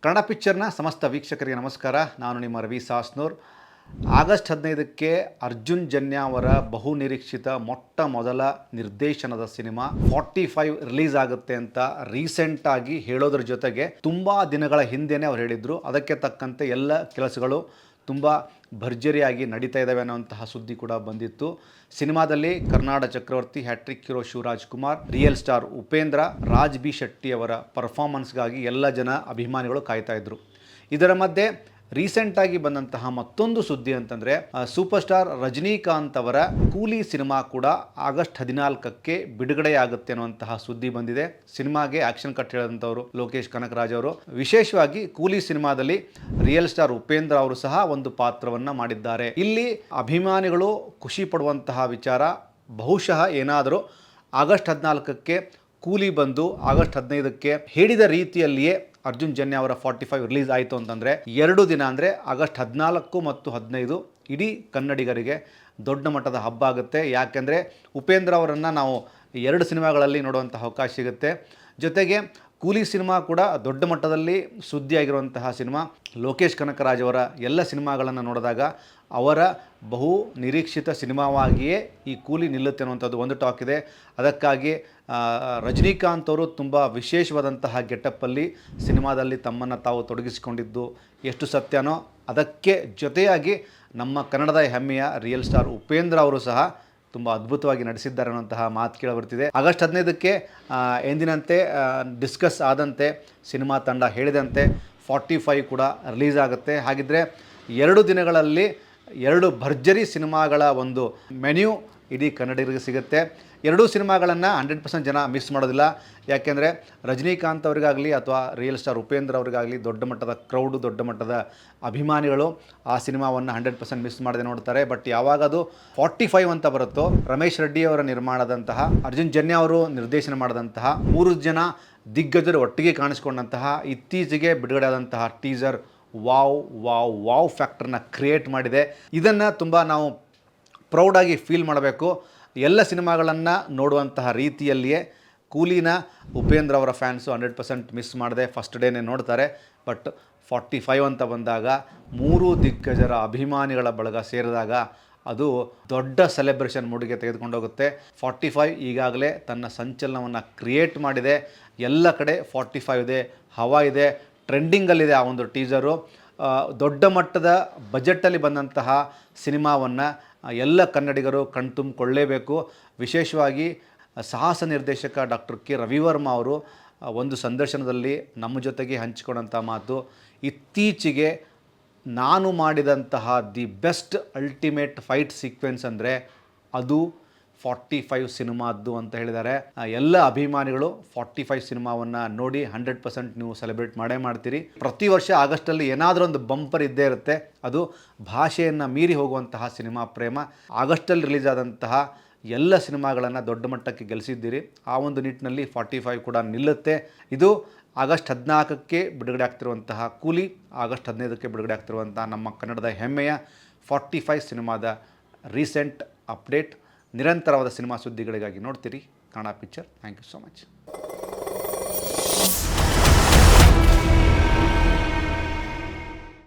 ಕನ್ನಡ ಪಿಕ್ಚರ್ನ ಸಮಸ್ತ ವೀಕ್ಷಕರಿಗೆ ನಮಸ್ಕಾರ. ನಾನು ನಿಮ್ಮ ರವಿ ಸಾಸ್ನೂರ್. ಆಗಸ್ಟ್ 15ಕ್ಕೆ ಅರ್ಜುನ್ ಜನ್ಯ ಅವರ ಬಹು ನಿರೀಕ್ಷಿತ ಮೊಟ್ಟ ಮೊದಲ ನಿರ್ದೇಶನದ ಸಿನಿಮಾ 45 ರಿಲೀಸ್ ಆಗುತ್ತೆ ಅಂತ ರೀಸೆಂಟಾಗಿ ಹೇಳೋದ್ರ ಜೊತೆಗೆ ತುಂಬ ದಿನಗಳ ಹಿಂದೆನೇ ಅವ್ರು ಹೇಳಿದರು. ಅದಕ್ಕೆ ತಕ್ಕಂತೆ ಎಲ್ಲ ಕೆಲಸಗಳು ತುಂಬ ಭರ್ಜರಿಯಾಗಿ ನಡೀತಾ ಇದ್ದಾವೆ ಅನ್ನೋಂತಹ ಸುದ್ದಿ ಕೂಡ ಬಂದಿತ್ತು. ಸಿನಿಮಾದಲ್ಲಿ Karnataka Chakravarthy, hat-trick hero Shivaraj Kumar, real star Upendra, Raj B Shetty ಅವರ ಪರ್ಫಾರ್ಮೆನ್ಸ್ಗಾಗಿ ಎಲ್ಲ ಜನ ಅಭಿಮಾನಿಗಳು ಕಾಯ್ತಾ ಇದ್ರು. ಇದರ ಮಧ್ಯೆ ರೀಸೆಂಟಾಗಿ ಬಂದಂತಹ ಮತ್ತೊಂದು ಸುದ್ದಿ ಅಂತಂದರೆ ಸೂಪರ್ ಸ್ಟಾರ್ ರಜನಿಕಾಂತ್ ಅವರ ಕೂಲಿ ಸಿನಿಮಾ ಕೂಡ ಆಗಸ್ಟ್ 14ಕ್ಕೆ ಬಿಡುಗಡೆಯಾಗುತ್ತೆ ಅನ್ನುವಂತಹ ಸುದ್ದಿ ಬಂದಿದೆ. ಸಿನಿಮಾಗೆ ಆಕ್ಷನ್ ಕಟ್ ಹೇಳಿದಂಥವರು ಲೋಕೇಶ್ ಕನಕರಾಜ್ ಅವರು. ವಿಶೇಷವಾಗಿ ಕೂಲಿ ಸಿನಿಮಾದಲ್ಲಿ ರಿಯಲ್ ಸ್ಟಾರ್ ಉಪೇಂದ್ರ ಅವರು ಸಹ ಒಂದು ಪಾತ್ರವನ್ನು ಮಾಡಿದ್ದಾರೆ. ಇಲ್ಲಿ ಅಭಿಮಾನಿಗಳು ಖುಷಿ ಪಡುವಂತಹ ವಿಚಾರ, ಬಹುಶಃ ಏನಾದರೂ ಆಗಸ್ಟ್ 14ಕ್ಕೆ ಕೂಲಿ ಬಂದು ಆಗಸ್ಟ್ 15ಕ್ಕೆ ಹೇಳಿದ ರೀತಿಯಲ್ಲಿಯೇ ಅರ್ಜುನ್ ಜನ್ಯ ಅವರ 45 ರಿಲೀಸ್ ಆಯಿತು ಅಂತಂದರೆ 2 ದಿನ ಅಂದರೆ ಆಗಸ್ಟ್ 14 ಮತ್ತು 15 ಇಡೀ ಕನ್ನಡಿಗರಿಗೆ ದೊಡ್ಡ ಮಟ್ಟದ ಹಬ್ಬ ಆಗುತ್ತೆ. ಯಾಕೆಂದರೆ ಉಪೇಂದ್ರ ಅವರನ್ನು ನಾವು 2 ಸಿನಿಮಾಗಳಲ್ಲಿ ನೋಡುವಂಥ ಅವಕಾಶ ಸಿಗುತ್ತೆ. ಜೊತೆಗೆ ಕೂಲಿ ಸಿನಿಮಾ ಕೂಡ ದೊಡ್ಡ ಮಟ್ಟದಲ್ಲಿ ಸುದ್ದಿಯಾಗಿರುವಂತಹ ಸಿನಿಮಾ. ಲೋಕೇಶ್ ಕನಕರಾಜ್ ಅವರ ಎಲ್ಲ ಸಿನಿಮಾಗಳನ್ನು ನೋಡಿದಾಗ ಅವರ ಬಹು ನಿರೀಕ್ಷಿತ ಸಿನಿಮಾವಾಗಿಯೇ ಈ ಕೂಲಿ ನಿಲ್ಲುತ್ತೆ ಅನ್ನುವಂಥದ್ದು ಒಂದು ಟಾಕ್ ಇದೆ. ಅದಕ್ಕಾಗಿ ರಜನಿಕಾಂತ್ ಅವರು ತುಂಬ ವಿಶೇಷವಾದಂತಹ ಗೆಟಪ್ಪಲ್ಲಿ ಸಿನಿಮಾದಲ್ಲಿ ತಮ್ಮನ್ನು ತಾವು ತೊಡಗಿಸಿಕೊಂಡಿದ್ದು ಎಷ್ಟು ಸತ್ಯನೋ ಅದಕ್ಕೆ ಜೊತೆಯಾಗಿ ನಮ್ಮ ಕನ್ನಡದ ಹೆಮ್ಮೆಯ ರಿಯಲ್ ಸ್ಟಾರ್ ಉಪೇಂದ್ರ ಅವರು ಸಹ ತುಂಬ ಅದ್ಭುತವಾಗಿ ನಡೆಸಿದ್ದಾರೆ ಅನ್ನೋಂತಹ ಮಾತು ಕೇಳಿಬರ್ತಿದೆ. ಆಗಸ್ಟ್ 15ಕ್ಕೆ ಎಂದಿನಂತೆ ಡಿಸ್ಕಸ್ ಆದಂತೆ ಸಿನಿಮಾ ತಂಡ ಹೇಳಿದಂತೆ 45 ಕೂಡ ರಿಲೀಸ್ ಆಗುತ್ತೆ. ಹಾಗಿದ್ದರೆ 2 ದಿನಗಳಲ್ಲಿ 2 ಭರ್ಜರಿ ಸಿನಿಮಾಗಳ ಒಂದು ಮೆನ್ಯೂ ಇಡೀ ಕನ್ನಡಿಗರಿಗೆ ಸಿಗುತ್ತೆ. 2 ಸಿನಿಮಾಗಳನ್ನು 100% ಜನ ಮಿಸ್ ಮಾಡೋದಿಲ್ಲ. ಯಾಕೆಂದರೆ ರಜನಿಕಾಂತ್ ಅವರಿಗಾಗಲಿ ಅಥವಾ ರಿಯಲ್ ಸ್ಟಾರ್ ಉಪೇಂದ್ರ ಅವರಿಗಾಗಲಿ ದೊಡ್ಡ ಮಟ್ಟದ ಕ್ರೌಡು, ದೊಡ್ಡ ಮಟ್ಟದ ಅಭಿಮಾನಿಗಳು ಆ ಸಿನಿಮಾವನ್ನು 100% ಮಿಸ್ ಮಾಡದೆ ನೋಡ್ತಾರೆ. ಬಟ್ ಯಾವಾಗ ಅದು 45 ಅಂತ ಬರುತ್ತೋ, ರಮೇಶ್ ರೆಡ್ಡಿ ಅವರ ನಿರ್ಮಾಣದಂತಹ, ಅರ್ಜುನ್ ಜನ್ಯ ಅವರು ನಿರ್ದೇಶನ ಮಾಡಿದಂತಹ 3 ಜನ ದಿಗ್ಗಜರು ಒಟ್ಟಿಗೆ ಕಾಣಿಸ್ಕೊಂಡಂತಹ ಇತ್ತೀಚೆಗೆ ಬಿಡುಗಡೆ ಆದಂತಹ ಟೀಸರ್ ವಾವ್ ಫ್ಯಾಕ್ಟರ್ನ ಕ್ರಿಯೇಟ್ ಮಾಡಿದೆ. ಇದನ್ನು ತುಂಬ ನಾವು ಪ್ರೌಡಾಗಿ ಫೀಲ್ ಮಾಡಬೇಕು. ಎಲ್ಲ ಸಿನಿಮಾಗಳನ್ನು ನೋಡುವಂತಹ ರೀತಿಯಲ್ಲಿಯೇ ಕೂಲಿನ ಉಪೇಂದ್ರ ಅವರ ಫ್ಯಾನ್ಸು 100% ಮಿಸ್ ಮಾಡದೆ ಫಸ್ಟ್ ಡೇನೇ ನೋಡ್ತಾರೆ. ಬಟ್ 45 ಅಂತ ಬಂದಾಗ 3 ದಿಗ್ಗಜರ ಅಭಿಮಾನಿಗಳ ಬಳಗ ಸೇರಿದಾಗ ಅದು ದೊಡ್ಡ ಸೆಲೆಬ್ರೇಷನ್ ಮೂಡಿಗೆ ತೆಗೆದುಕೊಂಡೋಗುತ್ತೆ. 45 ಈಗಾಗಲೇ ತನ್ನ ಸಂಚಲನವನ್ನು ಕ್ರಿಯೇಟ್ ಮಾಡಿದೆ. ಎಲ್ಲ ಕಡೆ 45 ಇದೆ, ಹವಾ ಇದೆ, ಟ್ರೆಂಡಿಂಗಲ್ಲಿದೆ ಆ ಒಂದು ಟೀಸರು. ದೊಡ್ಡ ಮಟ್ಟದ ಬಜೆಟಲ್ಲಿ ಬಂದಂತಹ ಸಿನಿಮಾವನ್ನು ಎಲ್ಲ ಕನ್ನಡಿಗರು ಕಣ್ತುಂಬಿಕೊಳ್ಳೇಬೇಕು. ವಿಶೇಷವಾಗಿ ಸಾಹಸ ನಿರ್ದೇಶಕ ಡಾಕ್ಟರ್ ಕೆ ರವಿವರ್ಮ ಅವರು ಒಂದು ಸಂದರ್ಶನದಲ್ಲಿ ನಮ್ಮ ಜೊತೆಗೆ ಹಂಚಿಕೊಂಡಂಥ ಮಾತು, ಇತ್ತೀಚೆಗೆ ನಾನು ಮಾಡಿದಂತಹ the best ultimate fight sequence ಅಂದರೆ ಅದು 45 ಸಿನಿಮಾದ್ದು ಅಂತ ಹೇಳಿದ್ದಾರೆ. ಎಲ್ಲ ಅಭಿಮಾನಿಗಳು 45 ಸಿನಿಮಾವನ್ನು ನೋಡಿ 100% ನೀವು ಸೆಲೆಬ್ರೇಟ್ ಮಾಡೇ ಮಾಡ್ತೀರಿ. ಪ್ರತಿ ವರ್ಷ ಆಗಸ್ಟಲ್ಲಿ ಏನಾದರೂ ಒಂದು ಬಂಪರ್ ಇದ್ದೇ ಇರುತ್ತೆ. ಅದು ಭಾಷೆಯನ್ನು ಮೀರಿ ಹೋಗುವಂತಹ ಸಿನಿಮಾ ಪ್ರೇಮ. ಆಗಸ್ಟಲ್ಲಿ ರಿಲೀಸ್ ಆದಂತಹ ಎಲ್ಲ ಸಿನಿಮಾಗಳನ್ನು ದೊಡ್ಡ ಮಟ್ಟಕ್ಕೆ ಗೆಲ್ಲಿಸಿದ್ದೀರಿ. ಆ ಒಂದು ನಿಟ್ಟಿನಲ್ಲಿ 45 ಕೂಡ ನಿಲ್ಲುತ್ತೆ. ಇದು ಆಗಸ್ಟ್ 14ಕ್ಕೆ ಬಿಡುಗಡೆ ಆಗ್ತಿರುವಂತಹ ಕೂಲಿ, ಆಗಸ್ಟ್ 15ಕ್ಕೆ ಬಿಡುಗಡೆ ಆಗ್ತಿರುವಂತಹ ನಮ್ಮ ಕನ್ನಡದ ಹೆಮ್ಮೆಯ 45 ಸಿನಿಮಾದ ರೀಸೆಂಟ್ ಅಪ್ಡೇಟ್. ನಿರಂತರವಾದ ಸಿನಿಮಾ ಸುದ್ದಿಗಳಿಗಾಗಿ ನೋಡ್ತೀರಿ Kannada picture. Thank you so much.